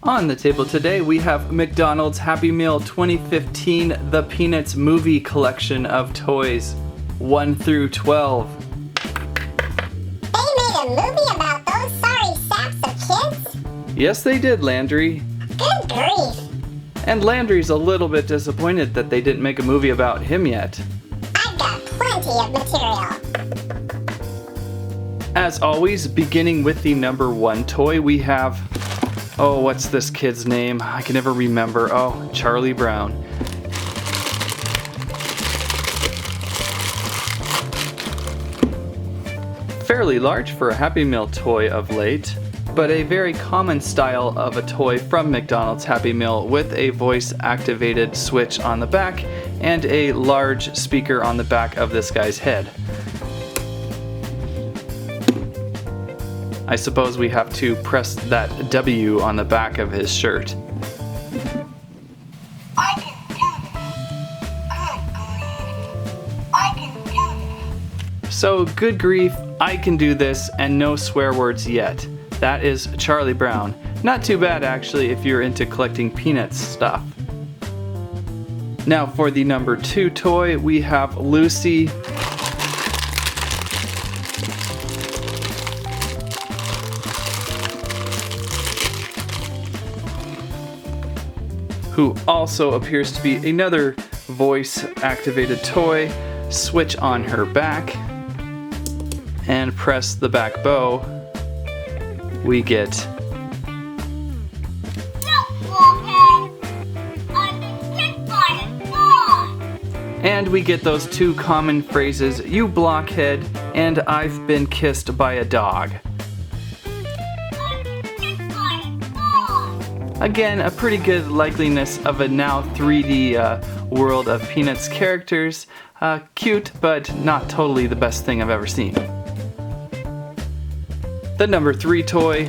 On the table today, we have McDonald's Happy Meal 2015 The Peanuts Movie Collection of Toys, 1 through 12. They made a movie about those sorry sacks of kids? Yes, they did, Landry. Good grief. And Landry's a little bit disappointed that they didn't make a movie about him yet. I've got plenty of material. As always, beginning with the number 1 toy, we have... Oh, what's this kid's name? I can never remember. Oh, Charlie Brown. Fairly large for a Happy Meal toy of late, but a very common style of a toy from McDonald's Happy Meal with a voice-activated switch on the back and a large speaker on the back of this guy's head. I suppose we have to press that W on the back of his shirt. So, good grief, I can do this, and no swear words yet. That is Charlie Brown. Not too bad, actually, if you're into collecting Peanuts stuff. Now for the number 2 toy, we have Lucy. Who also appears to be another voice-activated toy. Switch on her back and press the back bow. We get and we get those 2 common phrases, "You blockhead" and "I've been kissed by a dog." Again, a pretty good likeliness of a now 3D world of Peanuts characters. Cute, but not totally the best thing I've ever seen. The number 3 toy,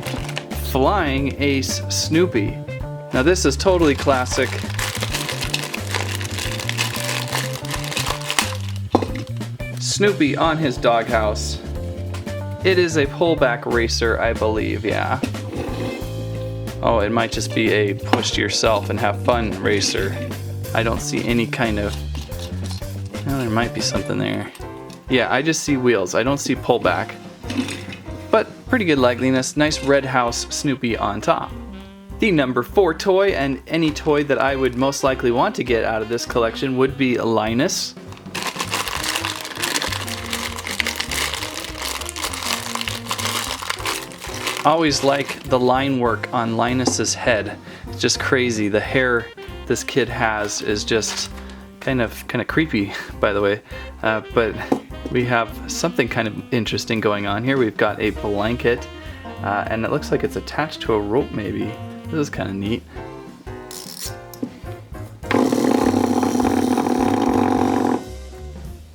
Flying Ace Snoopy. Now this is totally classic. Snoopy on his doghouse. It is a pullback racer, I believe, yeah. Oh, it might just be a push to yourself and have fun racer. I don't see any kind of... Well, there might be something there. Yeah, I just see wheels. I don't see pullback. But pretty good likeliness. Nice red house Snoopy on top. The number 4 toy, and any toy that I would most likely want to get out of this collection, would be Linus. Always like the line work on Linus's head. It's just crazy. The hair this kid has is just kind of creepy, by the way. But we have something kind of interesting going on here. We've got a blanket, and it looks like it's attached to a rope maybe. This is kind of neat.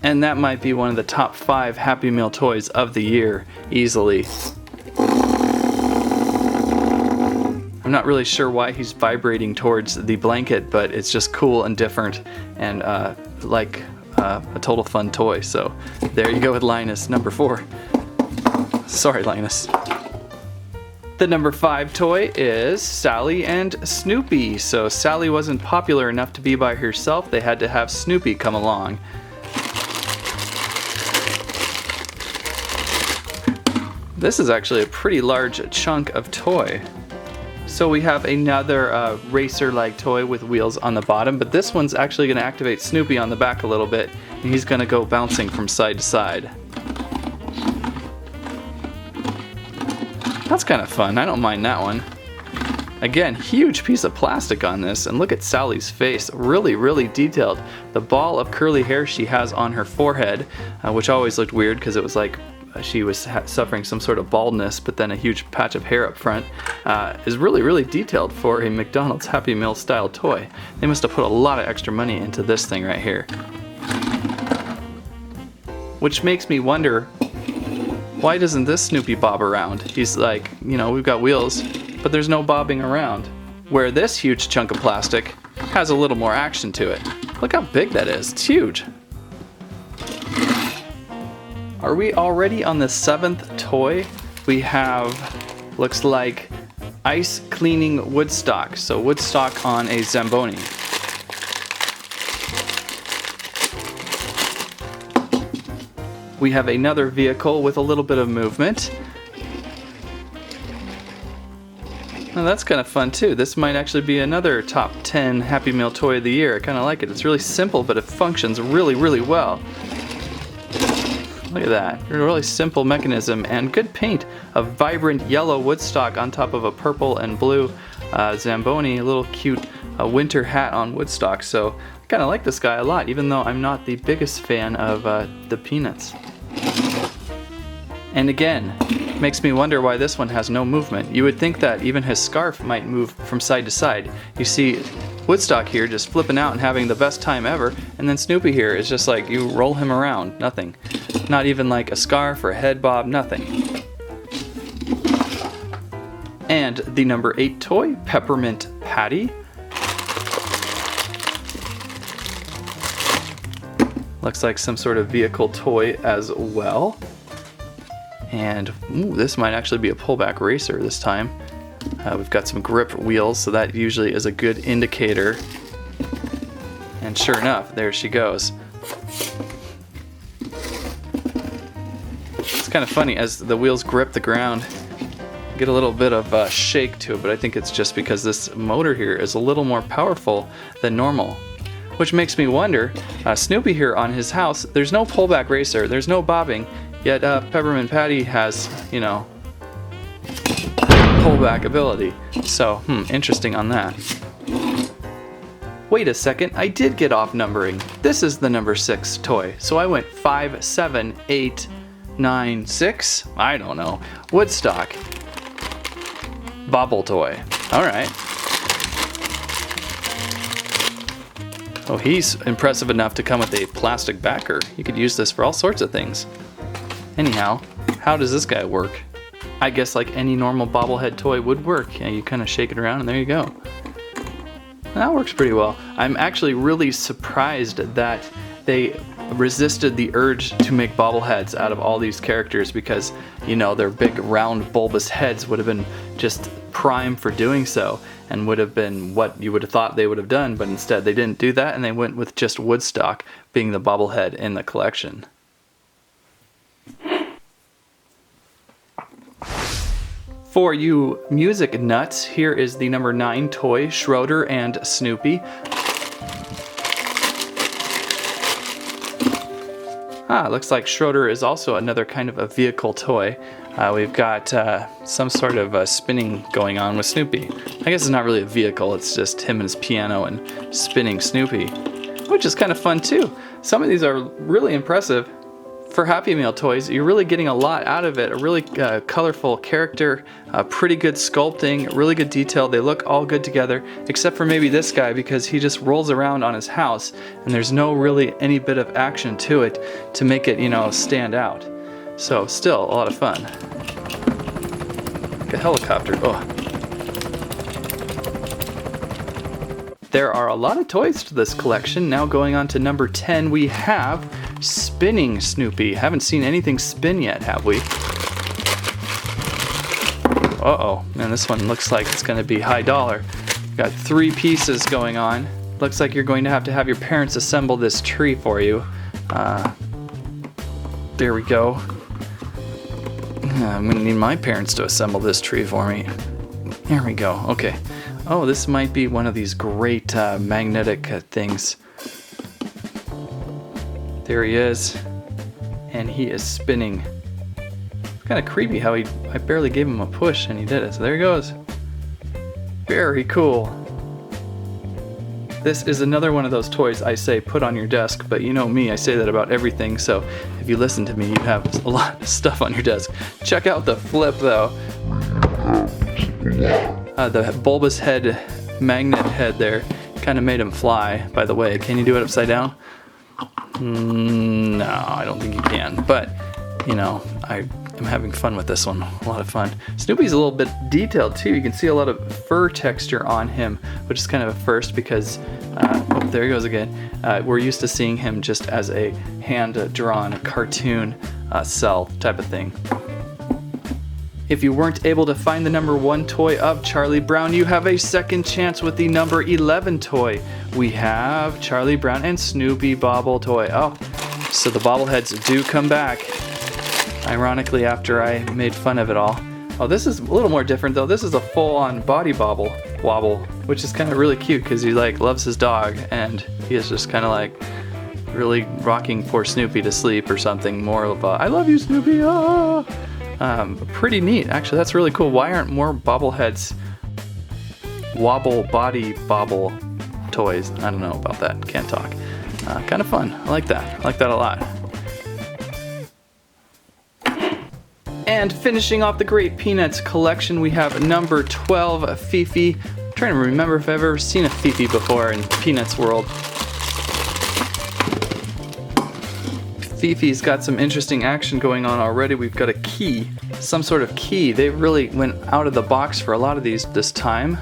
And that might be one of the top 5 Happy Meal toys of the year, easily. I'm not really sure why he's vibrating towards the blanket, but it's just cool and different and like a total fun toy. So there you go with Linus, number 4. Sorry, Linus. The number 5 toy is Sally and Snoopy. So Sally wasn't popular enough to be by herself. They had to have Snoopy come along. This is actually a pretty large chunk of toy. So we have another racer-like toy with wheels on the bottom, but this one's actually going to activate Snoopy on the back a little bit, and he's going to go bouncing from side to side. That's kind of fun. I don't mind that one. Again, huge piece of plastic on this, and look at Sally's face. Really, really detailed. The ball of curly hair she has on her forehead, which always looked weird because it was like she was suffering some sort of baldness, but then a huge patch of hair up front, is really, really detailed for a McDonald's Happy Meal style toy. They must have put a lot of extra money into this thing right here. Which makes me wonder, why doesn't this Snoopy bob around? He's like, you know, we've got wheels, but there's no bobbing around. Where this huge chunk of plastic has a little more action to it. Look how big that is, it's huge. Are we already on the 7th toy? We have, looks like, ice cleaning Woodstock. So Woodstock on a Zamboni. We have another vehicle with a little bit of movement. Well, that's kind of fun too. This might actually be another top 10 Happy Meal toy of the year. I kind of like it. It's really simple, but it functions really, really well. Look at that. A really simple mechanism and good paint. A vibrant yellow Woodstock on top of a purple and blue Zamboni. A little cute winter hat on Woodstock. So I kind of like this guy a lot, even though I'm not the biggest fan of the peanuts. And again, makes me wonder why this one has no movement. You would think that even his scarf might move from side to side. You see Woodstock here just flipping out and having the best time ever, and then Snoopy here is just like you roll him around, nothing. Not even like a scarf or a head bob, nothing. And the number 8 toy, Peppermint Patty. Looks like some sort of vehicle toy as well. And ooh, this might actually be a pullback racer this time. We've got some grip wheels, so that usually is a good indicator. And sure enough, there she goes. It's kind of funny, as the wheels grip the ground, you get a little bit of a shake to it, but I think it's just because this motor here is a little more powerful than normal. Which makes me wonder, Snoopy here on his house, there's no pullback racer, there's no bobbing, yet Peppermint Patty has, you know, pullback ability. So, interesting on that. Wait a second, I did get off numbering. This is the number 6 toy. So I went 5, 7, 8, 9, 6? I don't know. Woodstock. Bobble toy. Alright. Oh, he's impressive enough to come with a plastic backer. You could use this for all sorts of things. Anyhow, how does this guy work? I guess like any normal bobblehead toy would work. Yeah, you kind of shake it around and there you go. That works pretty well. I'm actually really surprised that they resisted the urge to make bobbleheads out of all these characters because, you know, their big round bulbous heads would have been just prime for doing so and would have been what you would have thought they would have done, but instead they didn't do that and they went with just Woodstock being the bobblehead in the collection. For you music nuts, here is the number 9 toy, Schroeder and Snoopy. Looks like Schroeder is also another kind of a vehicle toy. We've got some sort of spinning going on with Snoopy. I guess it's not really a vehicle, it's just him and his piano and spinning Snoopy, which is kind of fun too. Some of these are really impressive. For Happy Meal toys, you're really getting a lot out of it. A really colorful character, pretty good sculpting, really good detail. They look all good together, except for maybe this guy because he just rolls around on his house and there's no really any bit of action to it to make it, you know, stand out. So still a lot of fun. Like a helicopter. Oh. There are a lot of toys to this collection. Now going on to number 10, we have Spinning Snoopy. Haven't seen anything spin yet, have we? Uh-oh, man, this one looks like it's gonna be high dollar. Got 3 pieces going on. Looks like you're going to have your parents assemble this tree for you. There we go. I'm gonna need my parents to assemble this tree for me. There we go, okay. Oh, this might be one of these great magnetic things. There he is, and he is spinning. It's kind of creepy how I barely gave him a push and he did it. So there he goes. Very cool. This is another one of those toys I say put on your desk, but you know me, I say that about everything, so if you listen to me, you have a lot of stuff on your desk. Check out the flip though. The bulbous head, magnet head there, kind of made him fly, by the way. Can you do it upside down? No, I don't think you can, but you know, I am having fun with this one. A lot of fun. Snoopy's a little bit detailed too. You can see a lot of fur texture on him, which is kind of a first because, oh, there he goes again. We're used to seeing him just as a hand-drawn cartoon cell type of thing. If you weren't able to find the number 1 toy of Charlie Brown, you have a second chance with the number 11 toy. We have Charlie Brown and Snoopy Bobble toy. Oh, so the bobbleheads do come back. Ironically, after I made fun of it all. Oh, this is a little more different though. This is a full-on body wobble, which is kind of really cute because he like loves his dog and he is just kind of like really rocking poor Snoopy to sleep or something. More of a, I love you, Snoopy. Ah! Pretty neat, actually. That's really cool. Why aren't more bobbleheads wobble body bobble toys? I don't know about that. Can't talk. Kind of fun. I like that. I like that a lot. And finishing off the Great Peanuts collection, we have number 12, Fifi. I'm trying to remember if I've ever seen a Fifi before in Peanuts world. Fifi's got some interesting action going on already. We've got a key, some sort of key. They really went out of the box for a lot of these this time.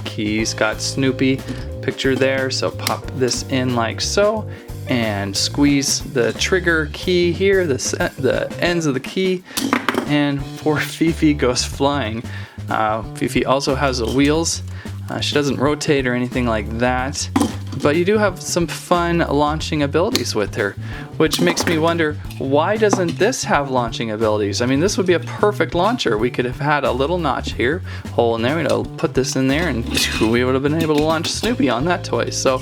Key's got Snoopy picture there, so pop this in like so. And squeeze the trigger key here, the ends of the key, and poor Fifi goes flying. Fifi also has the wheels. She doesn't rotate or anything like that, but you do have some fun launching abilities with her, which makes me wonder, why doesn't this have launching abilities? I mean, this would be a perfect launcher. We could have had a little notch here, hole in there, we'd put this in there, and we would have been able to launch Snoopy on that toy. So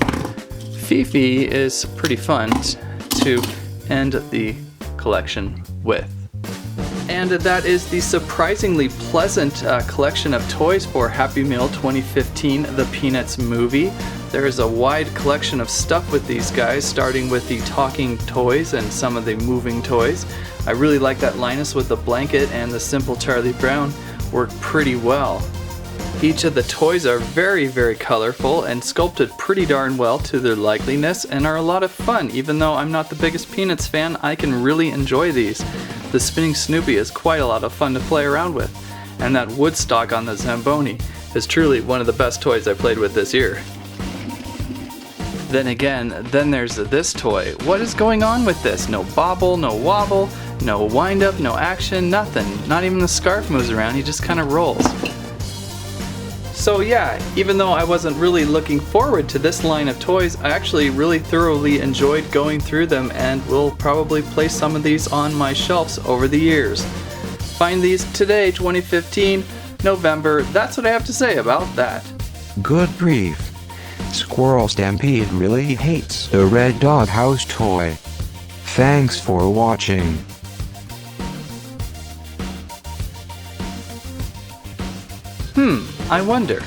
Fifi is pretty fun to end the collection with. And that is the surprisingly pleasant collection of toys for Happy Meal 2015, the Peanuts movie. There is a wide collection of stuff with these guys, starting with the talking toys and some of the moving toys. I really like that Linus with the blanket and the simple Charlie Brown work pretty well. Each of the toys are very, very colorful and sculpted pretty darn well to their likeliness and are a lot of fun. Even though I'm not the biggest Peanuts fan, I can really enjoy these. The spinning Snoopy is quite a lot of fun to play around with, and that Woodstock on the Zamboni is truly one of the best toys I played with this year. Then again, there's this toy. What is going on with this? No bobble, no wobble, no wind up, no action, nothing. Not even the scarf moves around, he just kind of rolls. So yeah, even though I wasn't really looking forward to this line of toys, I actually really thoroughly enjoyed going through them and will probably place some of these on my shelves over the years. Find these today, 2015, November. That's what I have to say about that. Good grief. Squirrel Stampede really hates the red doghouse toy. Thanks for watching. I wonder.